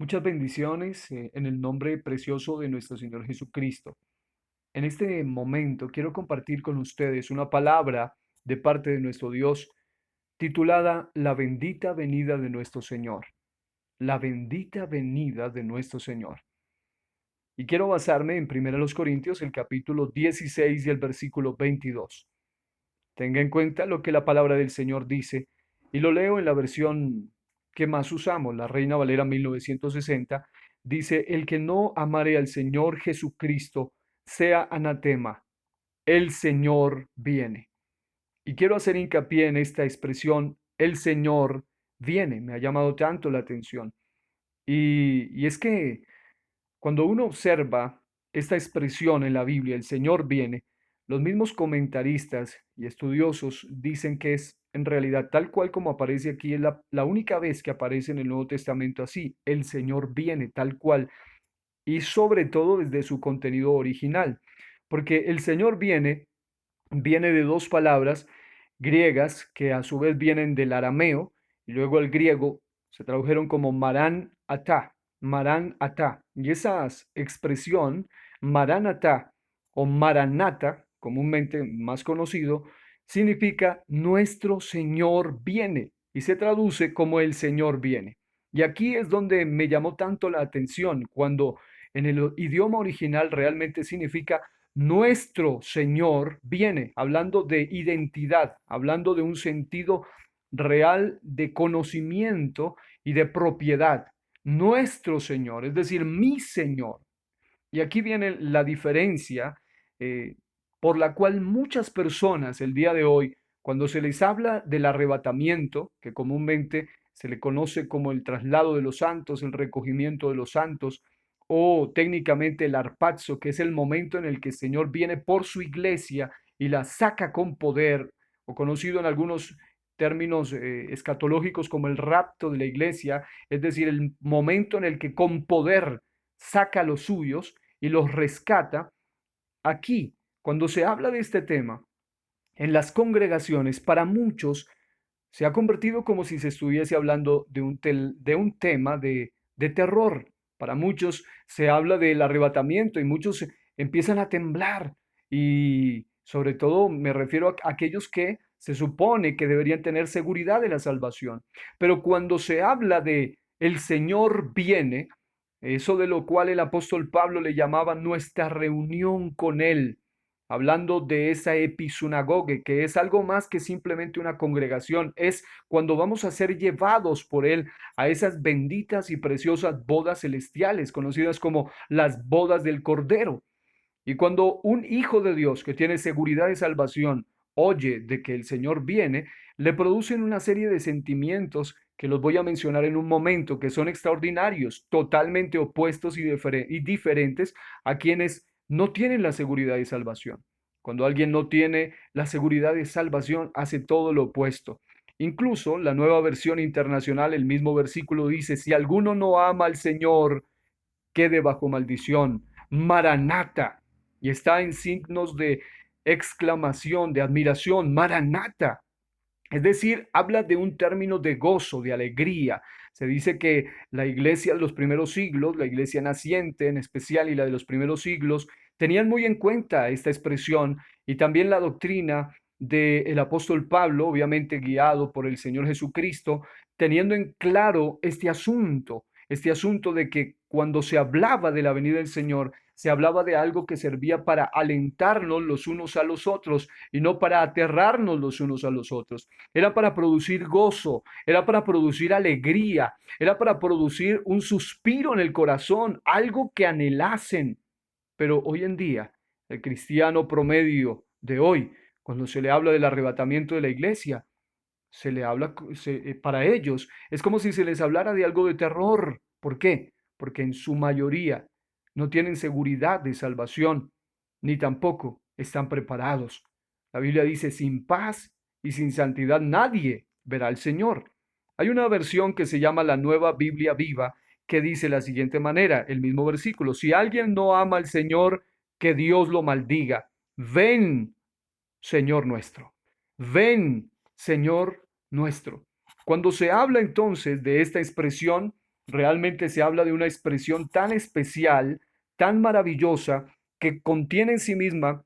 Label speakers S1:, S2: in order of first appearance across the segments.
S1: Muchas bendiciones en el nombre precioso de nuestro Señor Jesucristo. En este momento quiero compartir con ustedes una palabra de parte de nuestro Dios titulada La bendita venida de nuestro Señor. La bendita venida de nuestro Señor. Y quiero basarme en 1 Corintios, el capítulo 16 y el versículo 22. Tenga en cuenta lo que la palabra del Señor dice y lo leo en la versión que más usamos, la Reina Valera 1960. Dice: el que no amare al Señor Jesucristo sea anatema, el Señor viene. Y quiero hacer hincapié en esta expresión, el Señor viene. Me ha llamado tanto la atención. Y es que cuando uno observa esta expresión en la Biblia, el Señor viene, los mismos comentaristas y estudiosos dicen que es en realidad tal cual como aparece aquí, es la única vez que aparece en el Nuevo Testamento así, el Señor viene tal cual, y sobre todo desde su contenido original, porque el Señor viene de dos palabras griegas que a su vez vienen del arameo y luego el griego se tradujeron como Marán atá. Y esa expresión, Marán atá o Maranata, comúnmente más conocido, significa nuestro Señor viene y se traduce como el Señor viene. Y aquí es donde me llamó tanto la atención, cuando en el idioma original realmente significa nuestro Señor viene, hablando de identidad, hablando de un sentido real de conocimiento y de propiedad. Nuestro Señor, es decir, mi Señor. Y aquí viene la diferencia eh, por la cual muchas personas el día de hoy, cuando se les habla del arrebatamiento, que comúnmente se le conoce como el traslado de los santos, el recogimiento de los santos, o técnicamente el arpazo, que es el momento en el que el Señor viene por su iglesia y la saca con poder, o conocido en algunos términos escatológicos como el rapto de la iglesia, es decir, el momento en el que con poder saca a los suyos y los rescata. Aquí, cuando se habla de este tema, en las congregaciones, para muchos se ha convertido como si se estuviese hablando de un tema de terror. Para muchos se habla del arrebatamiento y muchos empiezan a temblar. Y sobre todo me refiero a aquellos que se supone que deberían tener seguridad de la salvación. Pero cuando se habla de el Señor viene, eso de lo cual el apóstol Pablo le llamaba nuestra reunión con Él, hablando de esa episinagoge, que es algo más que simplemente una congregación, es cuando vamos a ser llevados por Él a esas benditas y preciosas bodas celestiales, conocidas como las bodas del Cordero. Y cuando un hijo de Dios que tiene seguridad de salvación oye de que el Señor viene, le producen una serie de sentimientos que los voy a mencionar en un momento, que son extraordinarios, totalmente opuestos y diferentes a quienes no tienen la seguridad de salvación. Cuando alguien no tiene la seguridad de salvación, hace todo lo opuesto. Incluso la nueva versión internacional, el mismo versículo dice: si alguno no ama al Señor, quede bajo maldición. Maranata. Y está en signos de exclamación, de admiración. Maranata. Es decir, habla de un término de gozo, de alegría. Se dice que la iglesia de los primeros siglos, la iglesia naciente en especial y la de los primeros siglos, tenían muy en cuenta esta expresión y también la doctrina del apóstol Pablo, obviamente guiado por el Señor Jesucristo, teniendo en claro este asunto de que cuando se hablaba de la venida del Señor, se hablaba de algo que servía para alentarnos los unos a los otros y no para aterrarnos los unos a los otros. Era para producir gozo, era para producir alegría, era para producir un suspiro en el corazón, algo que anhelasen. Pero hoy en día, el cristiano promedio de hoy, cuando se le habla del arrebatamiento de la iglesia, se le habla, para ellos, es como si se les hablara de algo de terror. ¿Por qué? Porque en su mayoría no tienen seguridad de salvación, ni tampoco están preparados. La Biblia dice: sin paz y sin santidad nadie verá al Señor. Hay una versión que se llama la Nueva Biblia Viva, que dice la siguiente manera, el mismo versículo: si alguien no ama al Señor, que Dios lo maldiga. Ven, Señor nuestro. Ven, Señor nuestro. Cuando se habla entonces de esta expresión, Realmente se habla de una expresión tan especial, tan maravillosa, que contiene en sí misma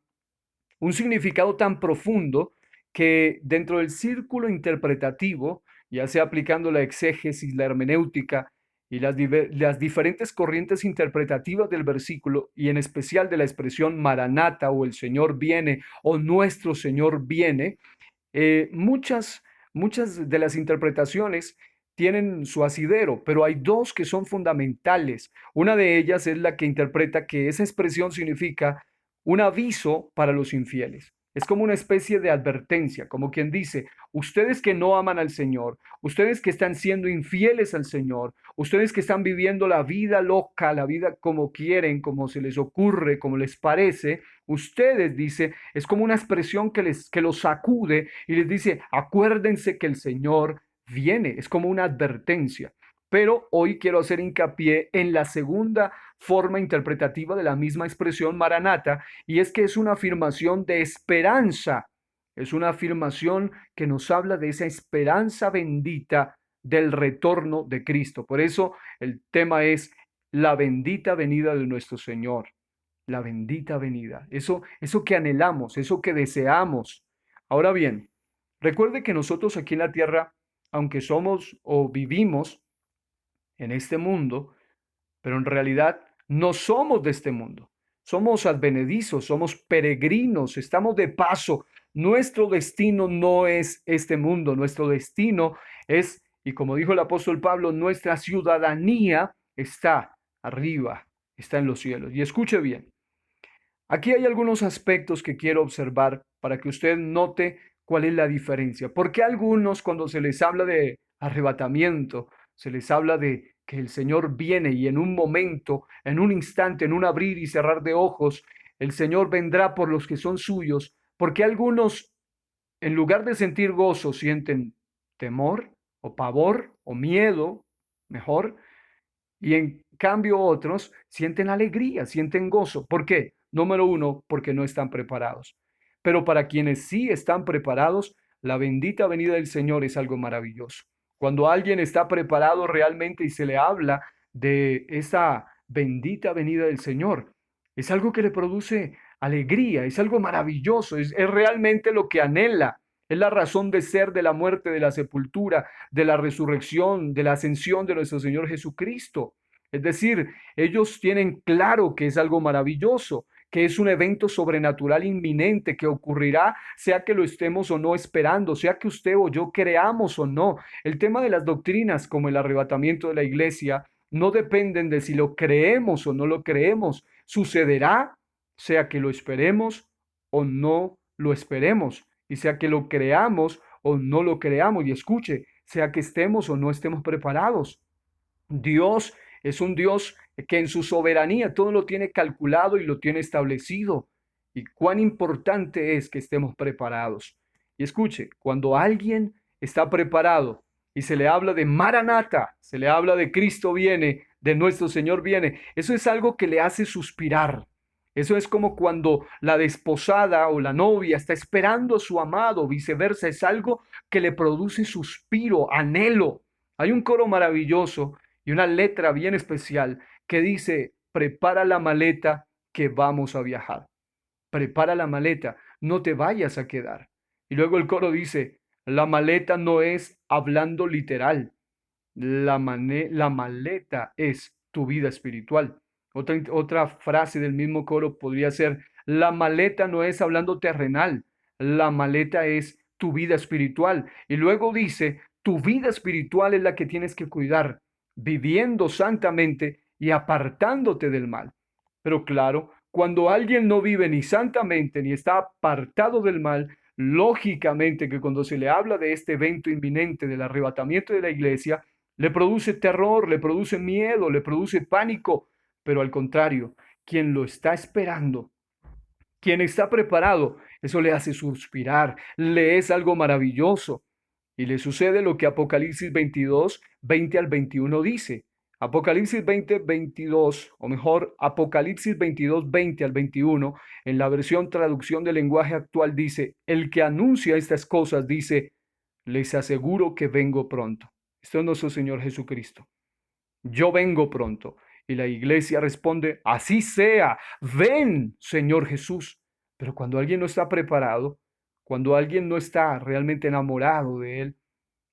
S1: un significado tan profundo que dentro del círculo interpretativo, ya sea aplicando la exégesis, la hermenéutica y las diferentes corrientes interpretativas del versículo, y en especial de la expresión Maranata o el Señor viene o nuestro Señor viene, muchas de las interpretaciones tienen su asidero, pero hay dos que son fundamentales. Una de ellas es la que interpreta que esa expresión significa un aviso para los infieles. Es como una especie de advertencia, como quien dice, ustedes que no aman al Señor, ustedes que están siendo infieles al Señor, ustedes que están viviendo la vida loca, la vida como quieren, como se les ocurre, como les parece, ustedes, dice, es como una expresión que los sacude y les dice, acuérdense que el Señor viene, es como una advertencia. Pero hoy quiero hacer hincapié en la segunda forma interpretativa de la misma expresión Maranata, y es que es una afirmación de esperanza, es una afirmación que nos habla de esa esperanza bendita del retorno de Cristo. Por eso el tema es la bendita venida de nuestro Señor, la bendita venida, eso que anhelamos, eso que deseamos. Ahora bien, recuerde que nosotros aquí en la tierra, aunque somos o vivimos en este mundo, pero en realidad no somos de este mundo. Somos advenedizos, somos peregrinos, estamos de paso. Nuestro destino no es este mundo, nuestro destino es, y como dijo el apóstol Pablo, nuestra ciudadanía está arriba, está en los cielos. Y escuche bien, aquí hay algunos aspectos que quiero observar para que usted note cuál es la diferencia. Porque algunos cuando se les habla de arrebatamiento, se les habla de que el Señor viene y en un momento, en un instante, en un abrir y cerrar de ojos, el Señor vendrá por los que son suyos. Porque algunos, en lugar de sentir gozo, sienten temor o pavor o miedo, mejor, y en cambio otros sienten alegría, sienten gozo. ¿Por qué? Número uno, porque no están preparados. Pero para quienes sí están preparados, la bendita venida del Señor es algo maravilloso. Cuando alguien está preparado realmente y se le habla de esa bendita venida del Señor, es algo que le produce alegría, es algo maravilloso, es realmente lo que anhela. Es la razón de ser de la muerte, de la sepultura, de la resurrección, de la ascensión de nuestro Señor Jesucristo. Es decir, ellos tienen claro que es algo maravilloso, que es un evento sobrenatural inminente que ocurrirá, sea que lo estemos o no esperando, sea que usted o yo creamos o no. El tema de las doctrinas, como el arrebatamiento de la iglesia, no dependen de si lo creemos o no lo creemos. Sucederá, sea que lo esperemos o no lo esperemos, y sea que lo creamos o no lo creamos. Y escuche, sea que estemos o no estemos preparados. Dios es un Dios que en su soberanía todo lo tiene calculado y lo tiene establecido. Y cuán importante es que estemos preparados. Y escuche, cuando alguien está preparado y se le habla de Maranata, se le habla de Cristo viene, de nuestro Señor viene, eso es algo que le hace suspirar. Eso es como cuando la desposada o la novia está esperando a su amado, viceversa, es algo que le produce suspiro, anhelo. Hay un coro maravilloso y una letra bien especial que dice, prepara la maleta que vamos a viajar. Prepara la maleta, no te vayas a quedar. Y luego el coro dice, la maleta no es hablando literal, la maleta es tu vida espiritual. Otra frase del mismo coro podría ser, la maleta no es hablando terrenal, la maleta es tu vida espiritual. Y luego dice, tu vida espiritual es la que tienes que cuidar, viviendo santamente y apartándote del mal. Pero claro, cuando alguien no vive ni santamente ni está apartado del mal, lógicamente que cuando se le habla de este evento inminente del arrebatamiento de la iglesia, le produce terror, le produce miedo, le produce pánico, pero al contrario, quien lo está esperando, quien está preparado, eso le hace suspirar, le es algo maravilloso. Y le sucede lo que Apocalipsis 22, 20 al 21 dice. Apocalipsis 20, 22, o mejor, Apocalipsis 22, 20 al 21, en la versión traducción del lenguaje actual dice, el que anuncia estas cosas dice, les aseguro que vengo pronto. Esto es nuestro Señor Jesucristo. yo vengo pronto. Y la iglesia responde, así sea, ven, Señor Jesús. Pero cuando alguien no está preparado, cuando alguien no está realmente enamorado de Él,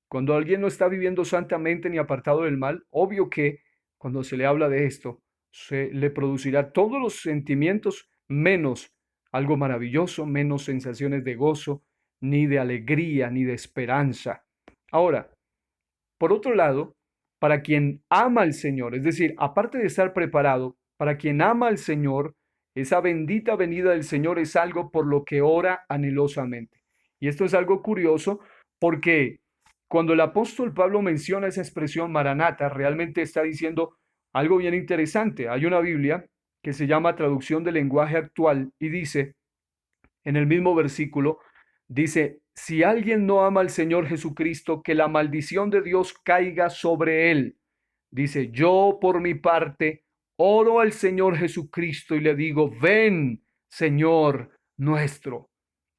S1: cuando alguien no está viviendo santamente ni apartado del mal, obvio que cuando se le habla de esto, se le producirá todos los sentimientos menos algo maravilloso, menos sensaciones de gozo, ni de alegría, ni de esperanza. Ahora, por otro lado, para quien ama al Señor, es decir, aparte de estar preparado, para quien ama al Señor, esa bendita venida del Señor es algo por lo que ora anhelosamente. Y esto es algo curioso porque cuando el apóstol Pablo menciona esa expresión maranata, realmente está diciendo algo bien interesante. Hay una Biblia que se llama Traducción del Lenguaje Actual y dice, en el mismo versículo, dice, si alguien no ama al Señor Jesucristo, que la maldición de Dios caiga sobre él. Dice, yo por mi parte oro al Señor Jesucristo y le digo, ven, Señor nuestro,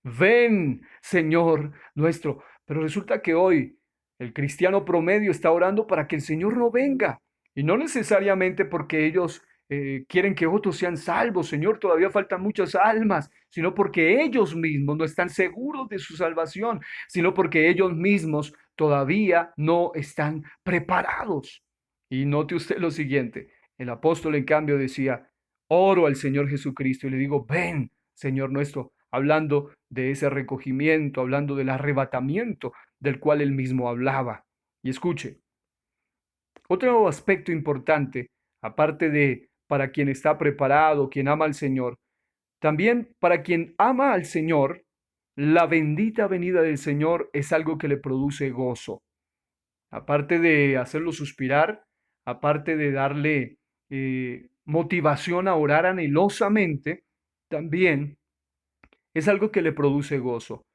S1: ven, Señor nuestro. Pero resulta que hoy el cristiano promedio está orando para que el Señor no venga. Y no necesariamente porque ellos quieren que otros sean salvos, Señor, todavía faltan muchas almas, sino porque ellos mismos no están seguros de su salvación, sino porque ellos mismos todavía no están preparados. Y note usted lo siguiente, el apóstol en cambio decía, oro al Señor Jesucristo y le digo, ven, Señor nuestro, hablando de ese recogimiento, hablando del arrebatamiento del cual él mismo hablaba. Y escuche, otro aspecto importante, aparte de para quien está preparado, quien ama al Señor, también para quien ama al Señor, la bendita venida del Señor es algo que le produce gozo. Aparte de hacerlo suspirar, aparte de darle motivación a orar anhelosamente, también es algo que le produce gozo.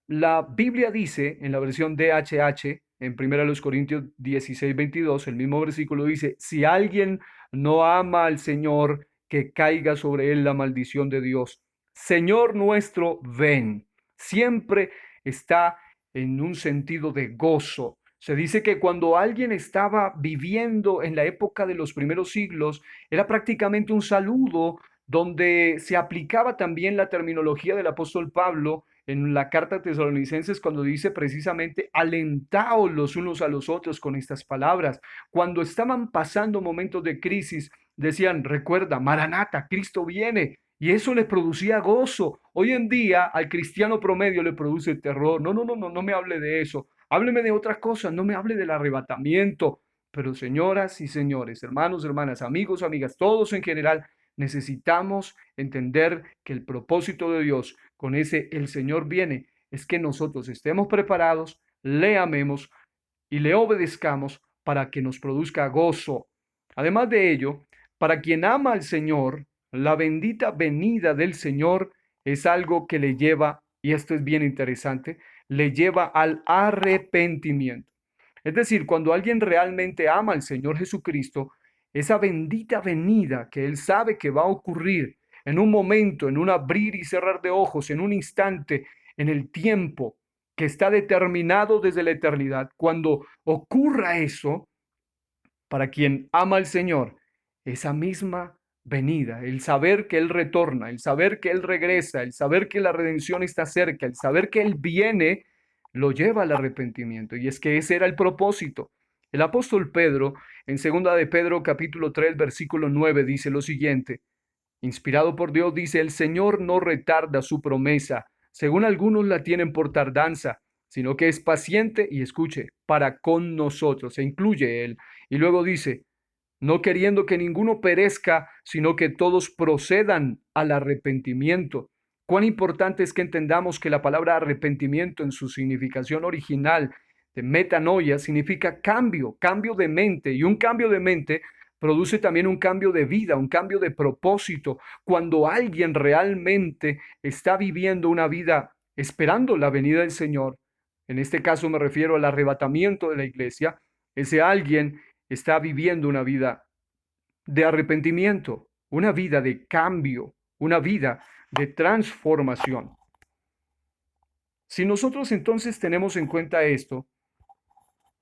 S1: La Biblia dice en la versión DHH, en 1 Corintios 16:22, el mismo versículo dice, si alguien no ama al Señor, que caiga sobre él la maldición de Dios. Señor nuestro, ven. Siempre está en un sentido de gozo. Se dice que cuando alguien estaba viviendo en la época de los primeros siglos, era prácticamente un saludo donde se aplicaba también la terminología del apóstol Pablo en la carta a Tesalonicenses cuando dice precisamente alentaos los unos a los otros con estas palabras. Cuando estaban pasando momentos de crisis, decían, recuerda, Maranata, Cristo viene. Y eso le producía gozo. Hoy en día al cristiano promedio le produce terror. No, no, no, no, no me hable de eso. Hábleme de otras cosas, no me hable del arrebatamiento. Pero señoras y señores, hermanos, hermanas, amigos, amigas, todos en general, necesitamos entender que el propósito de Dios con ese el Señor viene es que nosotros estemos preparados, le amemos y le obedezcamos para que nos produzca gozo. Además de ello, para quien ama al Señor, la bendita venida del Señor es algo que le lleva, y esto es bien interesante, le lleva al arrepentimiento. Es decir, cuando alguien realmente ama al Señor Jesucristo, esa bendita venida que él sabe que va a ocurrir en un momento, en un abrir y cerrar de ojos, en un instante, en el tiempo que está determinado desde la eternidad, cuando ocurra eso, para quien ama al Señor, esa misma venida, el saber que Él retorna, el saber que Él regresa, el saber que la redención está cerca, el saber que Él viene, lo lleva al arrepentimiento. Y es que ese era el propósito. El apóstol Pedro, en segunda de Pedro capítulo 3 versículo 9, dice lo siguiente, inspirado por Dios, dice, el Señor no retarda su promesa, según algunos la tienen por tardanza, sino que es paciente y escuche, para con nosotros, se incluye Él. Y luego dice, no queriendo que ninguno perezca, sino que todos procedan al arrepentimiento. Cuán importante es que entendamos que la palabra arrepentimiento en su significación original de metanoia significa cambio, cambio de mente, y un cambio de mente produce también un cambio de vida, un cambio de propósito. Cuando alguien realmente está viviendo una vida esperando la venida del Señor, en este caso me refiero al arrebatamiento de la iglesia, ese alguien está viviendo una vida de arrepentimiento, una vida de cambio, una vida de transformación. Si nosotros entonces tenemos en cuenta esto,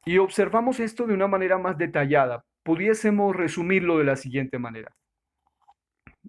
S1: y observamos esto de una manera más detallada, pudiésemos resumirlo de la siguiente manera.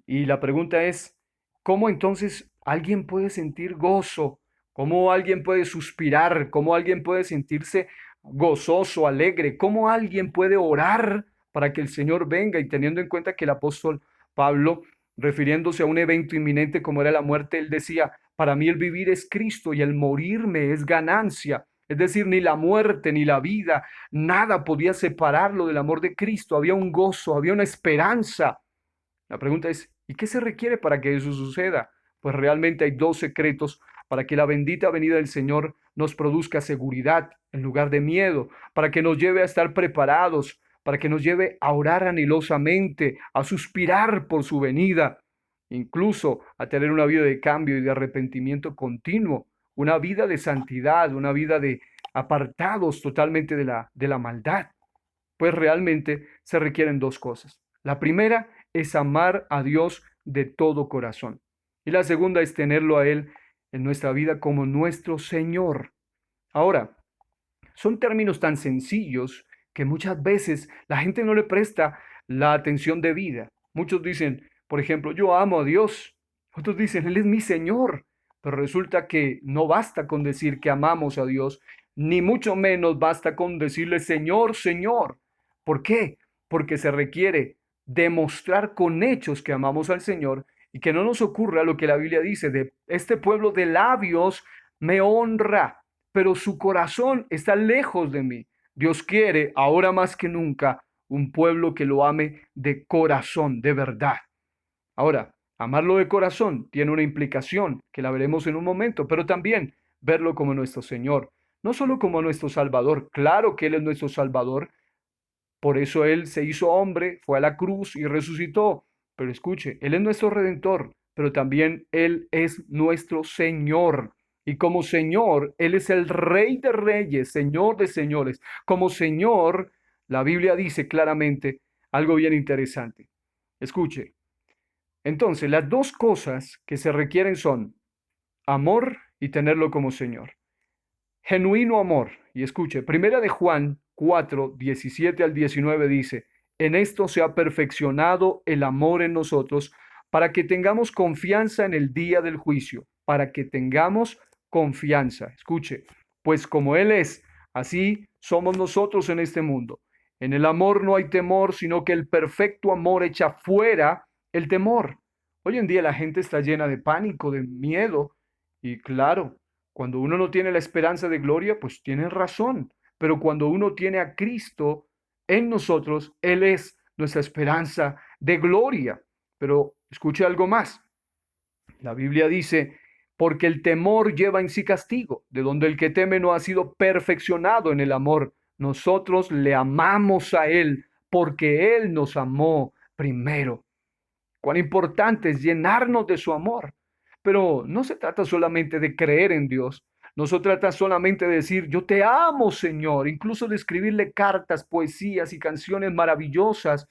S1: Y la pregunta es, ¿cómo entonces alguien puede sentir gozo? ¿Cómo alguien puede suspirar? ¿Cómo alguien puede sentirse gozoso, alegre? ¿Cómo alguien puede orar para que el Señor venga? Y teniendo en cuenta que el apóstol Pablo, refiriéndose a un evento inminente como era la muerte, él decía, para mí el vivir es Cristo y el morirme es ganancia. Es decir, ni la muerte ni la vida, nada podía separarlo del amor de Cristo. Había un gozo, había una esperanza. La pregunta es, ¿y qué se requiere para que eso suceda? Pues realmente hay dos secretos para que la bendita venida del Señor nos produzca seguridad en lugar de miedo, para que nos lleve a estar preparados, para que nos lleve a orar anhelosamente, a suspirar por su venida, incluso a tener una vida de cambio y de arrepentimiento continuo, una vida de santidad, una vida de apartados totalmente de la maldad. Pues realmente se requieren dos cosas. La primera es amar a Dios de todo corazón. Y la segunda es tenerlo a Él en nuestra vida como nuestro Señor. Ahora, son términos tan sencillos que muchas veces la gente no le presta la atención debida. Muchos dicen, por ejemplo, yo amo a Dios. Otros dicen, Él es mi Señor. Pero resulta que no basta con decir que amamos a Dios, ni mucho menos basta con decirle Señor, Señor. ¿Por qué? Porque se requiere demostrar con hechos que amamos al Señor y que no nos ocurra lo que la Biblia dice de este pueblo de labios me honra, pero su corazón está lejos de mí. Dios quiere, ahora más que nunca, un pueblo que lo ame de corazón, de verdad. Ahora, amarlo de corazón tiene una implicación que la veremos en un momento, pero también verlo como nuestro Señor, no solo como nuestro Salvador. Claro que Él es nuestro Salvador, por eso Él se hizo hombre, fue a la cruz y resucitó. Pero escuche, Él es nuestro redentor, pero también Él es nuestro Señor. Y como Señor, Él es el Rey de Reyes, Señor de Señores. Como Señor, la Biblia dice claramente algo bien interesante. Escuche, entonces las dos cosas que se requieren son amor y tenerlo como Señor. Genuino amor. Y escuche, Primera de Juan 4, 17 al 19 dice, en esto se ha perfeccionado el amor en nosotros para que tengamos confianza en el día del juicio, para que tengamos confianza. Escuche, pues como Él es, así somos nosotros en este mundo. En el amor no hay temor, sino que el perfecto amor echa fuera el temor. Hoy en día la gente está llena de pánico, de miedo, y claro, cuando uno no tiene la esperanza de gloria, pues tiene razón. Pero cuando uno tiene a Cristo en nosotros, Él es nuestra esperanza de gloria. Pero escuche algo más. La Biblia dice, porque el temor lleva en sí castigo, de donde el que teme no ha sido perfeccionado en el amor. Nosotros le amamos a Él porque Él nos amó primero. Cuán importante es llenarnos de su amor. Pero no se trata solamente de creer en Dios, no se trata solamente de decir, yo te amo, Señor, incluso de escribirle cartas, poesías y canciones maravillosas.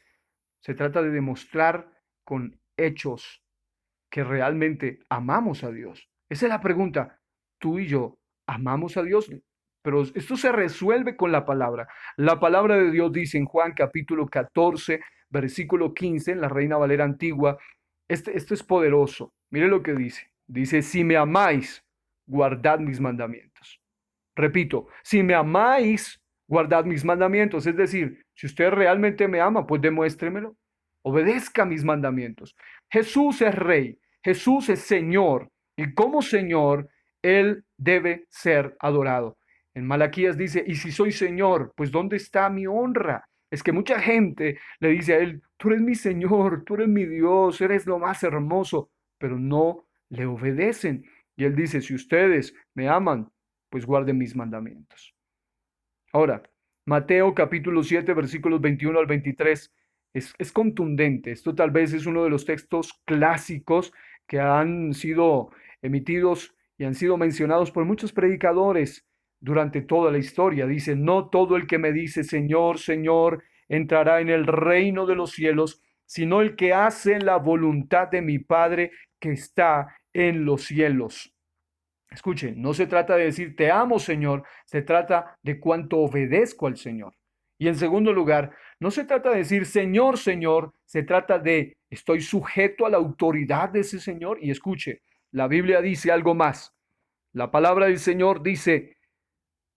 S1: Se trata de demostrar con hechos que realmente amamos a Dios. Esa es la pregunta. ¿Tú y yo amamos a Dios? Pero esto se resuelve con la palabra. La palabra de Dios dice en Juan capítulo 14, versículo 15, en la Reina Valera antigua, esto es poderoso. Mire lo que dice. Dice, si me amáis, guardad mis mandamientos. Repito, si me amáis, guardad mis mandamientos. Es decir, si usted realmente me ama, pues demuéstremelo. Obedezca mis mandamientos. Jesús es rey, Jesús es Señor, y como Señor, Él debe ser adorado. En Malaquías dice, y si soy Señor, pues ¿dónde está mi honra? Es que mucha gente le dice a Él, tú eres mi Señor, tú eres mi Dios, eres lo más hermoso, pero no le obedecen. Y Él dice, si ustedes me aman, pues guarden mis mandamientos. Ahora, Mateo capítulo 7, versículos 21 al 23 es contundente. Esto tal vez es uno de los textos clásicos que han sido emitidos y han sido mencionados por muchos predicadores durante toda la historia. Dice, no todo el que me dice Señor, Señor, entrará en el reino de los cielos, sino el que hace la voluntad de mi Padre que está en los cielos. Escuchen, no se trata de decir te amo, Señor, se trata de cuánto obedezco al Señor. Y en segundo lugar, no se trata de decir Señor, Señor, se trata de estoy sujeto a la autoridad de ese Señor. Y escuche, la Biblia dice algo más. La palabra del Señor dice,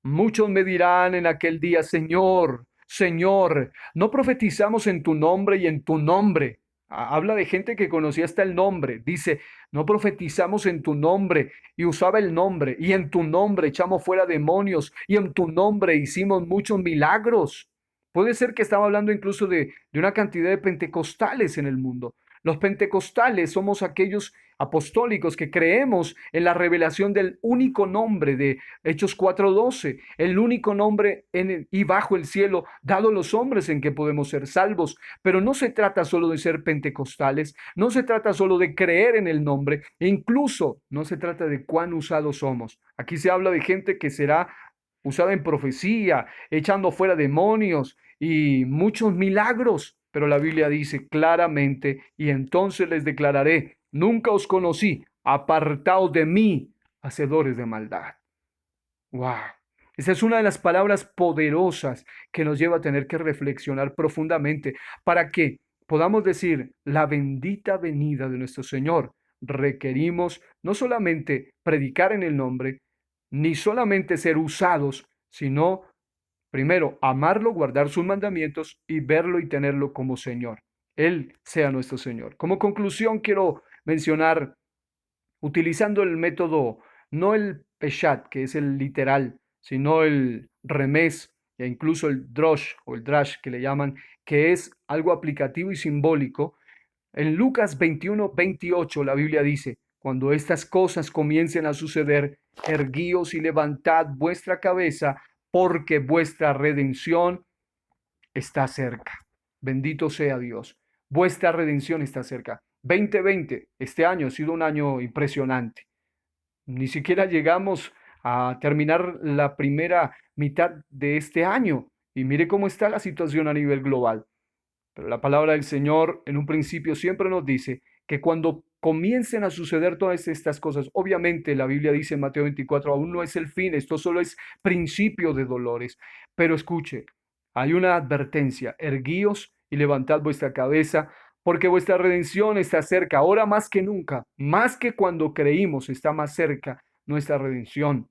S1: muchos me dirán en aquel día, Señor, Señor, no profetizamos en tu nombre y en tu nombre. Habla de gente que conocía hasta el nombre. Dice, no profetizamos en tu nombre y usaba el nombre. Y en tu nombre echamos fuera demonios y en tu nombre hicimos muchos milagros. Puede ser que estaba hablando incluso de una cantidad de pentecostales en el mundo. Los pentecostales somos aquellos apostólicos que creemos en la revelación del único nombre de Hechos 4:12, el único nombre y bajo el cielo dado a los hombres en que podemos ser salvos. Pero no se trata solo de ser pentecostales, no se trata solo de creer en el nombre, e incluso no se trata de cuán usados somos. Aquí se habla de gente que será usada en profecía, echando fuera demonios y muchos milagros. Pero la Biblia dice claramente, y entonces les declararé, nunca os conocí, apartaos de mí, hacedores de maldad. Wow. Esa es una de las palabras poderosas que nos lleva a tener que reflexionar profundamente para que podamos decir la bendita venida de nuestro Señor. Requerimos no solamente predicar en el nombre, ni solamente ser usados, sino primero amarlo, guardar sus mandamientos y verlo y tenerlo como Señor. Él sea nuestro Señor. Como conclusión quiero mencionar utilizando el método, no el Peshat, que es el literal, sino el remés e incluso el drosh o el drash que le llaman, que es algo aplicativo y simbólico. En Lucas 21:28 la Biblia dice, cuando estas cosas comiencen a suceder, erguíos y levantad vuestra cabeza, porque vuestra redención está cerca. Bendito sea Dios. Vuestra redención está cerca. 2020, este año ha sido un año impresionante. Ni siquiera llegamos a terminar la primera mitad de este año. Y mire cómo está la situación a nivel global. Pero la palabra del Señor en un principio siempre nos dice que cuando comiencen a suceder todas estas cosas, obviamente la Biblia dice en Mateo 24, aún no es el fin, esto solo es principio de dolores. Pero escuche, hay una advertencia, erguíos y levantad vuestra cabeza, porque vuestra redención está cerca, ahora más que nunca, más que cuando creímos, está más cerca nuestra redención.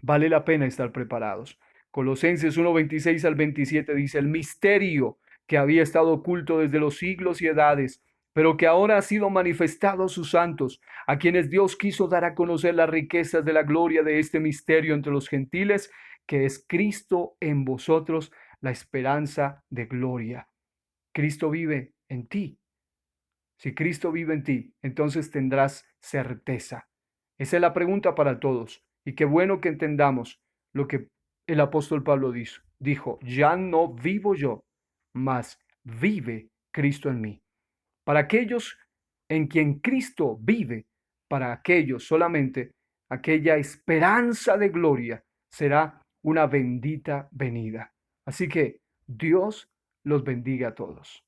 S1: Vale la pena estar preparados. Colosenses 1:26 al 27 dice, el misterio que había estado oculto desde los siglos y edades, pero que ahora ha sido manifestado a sus santos, a quienes Dios quiso dar a conocer las riquezas de la gloria de este misterio entre los gentiles, que es Cristo en vosotros, la esperanza de gloria. Cristo vive en ti. Si Cristo vive en ti, entonces tendrás certeza. Esa es la pregunta para todos. Y qué bueno que entendamos lo que el apóstol Pablo dijo, ya no vivo yo, mas vive Cristo en mí. Para aquellos en quien Cristo vive, para aquellos solamente aquella esperanza de gloria será una bendita venida. Así que Dios los bendiga a todos.